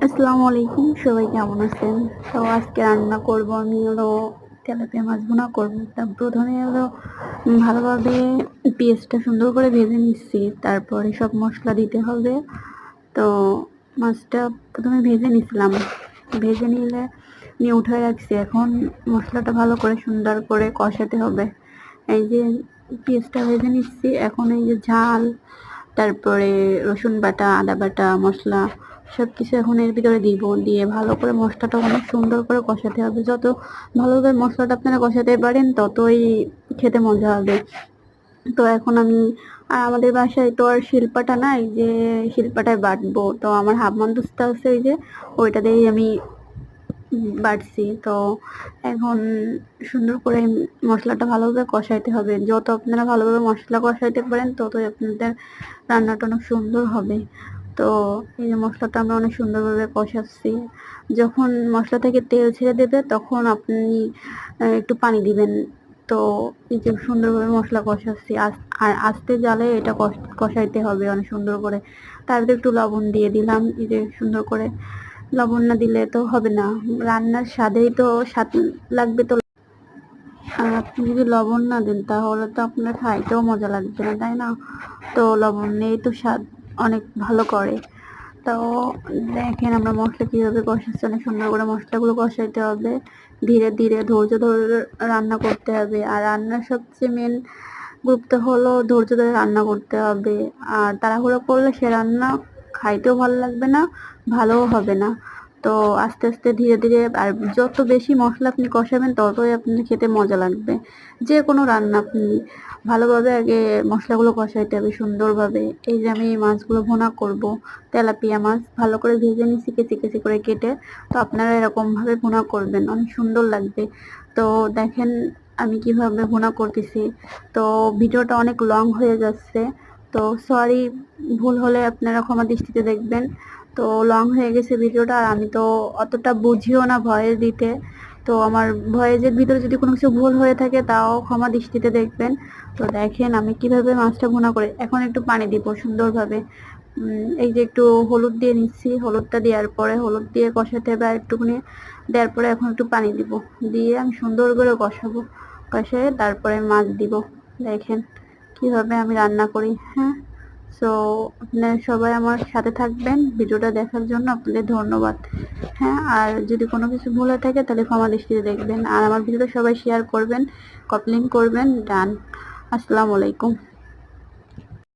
আসসালামু আলাইকুম, সবাই কেমন আছেন? তো আজকে রান্না করব আমি হলো তেলাপিয়া মাছ ভুনা করব। তা প্রথমে হলো ভালোভাবে পেঁয়াজটা সুন্দর করে ভেজে নিচ্ছি, তারপরে সব মশলা দিতে হবে। তো মাছটা প্রথমে ভেজে নিছিলাম, ভেজে নিয়ে উঠে রাখছি। এখন মশলাটা ভালো করে সুন্দর করে কষাতে হবে। এই যে পেঁয়াজটা ভেজে নিচ্ছি, এখন এই যে ঝাল, তারপরে রসুন বাটা, আদা বাটা, মশলা সবকিছু এখন এর ভিতরে দিয়ে ভালো করে মশলাটা অনেক সুন্দর করে কষাতে হবে। যত ভালোভাবে মশলাটা আপনারা কষাতে পারেন ততই খেতে মজা হবে। তো এখন আমি আমাদের বাসায় তো আর শিলপাটা নাই যে শিলপাটায় বাটবো। তো আমার হামানদিস্তা আছে, ওই যে ওইটা দিয়েই আমি বাটছি। তো এখন সুন্দর করে মশলাটা ভালোভাবে কষাইতে হবে। যত আপনারা ভালোভাবে মশলা কষাইতে পারেন ততই আপনাদের রান্নাটা অনেক সুন্দর হবে। তো এই যে মশলাটা আমরা অনেক সুন্দরভাবে কষাচ্ছি। যখন মশলা থেকে তেল ছেড়ে দেবে তখন আপনি একটু পানি দিবেন। তো এই যে সুন্দরভাবে মশলা কষাচ্ছি, আর আস্তে জালে এটা কষাইতে হবে অনেক সুন্দর করে। তারপরে একটু লবণ দিয়ে দিলাম। এই যে সুন্দর করে লবণ না দিলে তো হবে না, রান্নার স্বাদেই তো স্বাদ লাগবে। তো আর আপনি যদি লবণ না দেন তাহলে তো আপনার খাইতেও মজা লাগবে না, তাই না? তো লবণ নেই তো স্বাদ অনেক ভালো করে। তো দেখেন আমরা মশলা কীভাবে কষাচ্ছি, অনেক সুন্দর করে মশলাগুলো কষাইতে হবে। ধীরে ধীরে ধৈর্য ধরে রান্না করতে হবে। আর রান্নার সবচেয়ে মেন গুরুত্ব হলো ধৈর্য ধরে রান্না করতে হবে। আর তাড়াহুড়ো করলে সে রান্না খাইতেও ভালো লাগবে না, ভালোও হবে না। তো আস্তে আস্তে ধীরে ধীরে, আর যত বেশি মশলা আপনি কষাবেন ততই আপনার খেতে মজা লাগবে। যে কোনো রান্না আপনি ভালোভাবে আগে মশলাগুলো কষাইতে হবে সুন্দরভাবে। এই যে আমি মাছগুলো ভুনা করব, তেলাপিয়া মাছ ভালো করে ভেজে নিচ্ছি কেচি কেচি করে কেটে। তো আপনারা এরকমভাবে ভুনা করবেন, অনেক সুন্দর লাগবে। তো দেখেন আমি কিভাবে ভুনা করতেছি। তো ভিডিওটা অনেক লং হয়ে যাচ্ছে, তো সরি, ভুল হলে আপনারা ক্ষমা দৃষ্টিতে দেখবেন। তো লং হয়ে গেছে ভিডিওটা, আর আমি তো অতটা বুঝিও না ভয়েস দিতে। তো আমার ভয়েসের ভিতরে যদি কোনো কিছু ভুল হয়ে থাকে তাও ক্ষমা দৃষ্টিতে দেখবেন। তো দেখেন আমি কিভাবে মাছটা ভুনা করে, এখন একটু পানি দিব সুন্দরভাবে। এই যে একটু হলুদ দিয়ে নিচ্ছি, হলুদটা দেওয়ার পরে হলুদ দিয়ে কষাতে হবে, আর একটুখানি দেওয়ার পরে এখন একটু পানি দিব, দিয়ে আমি সুন্দর করে কষাবো। কষায় তারপরে মাছ দিব। দেখেন কিভাবে আমি রান্না করি। হ্যাঁ, সো আপনারা সবাই আমার সাথে থাকবেন ভিডিওটা দেখার জন্য, আপনাদের ধন্যবাদ। হ্যাঁ, আর যদি কোনো কিছু ভুল হয়ে থাকে তাহলে ক্ষমা দৃষ্টিতে দেখবেন। আর আমার ভিডিওটা সবাই শেয়ার করবেন, কপলিং করবেন। ডান। আসসালামু আলাইকুম।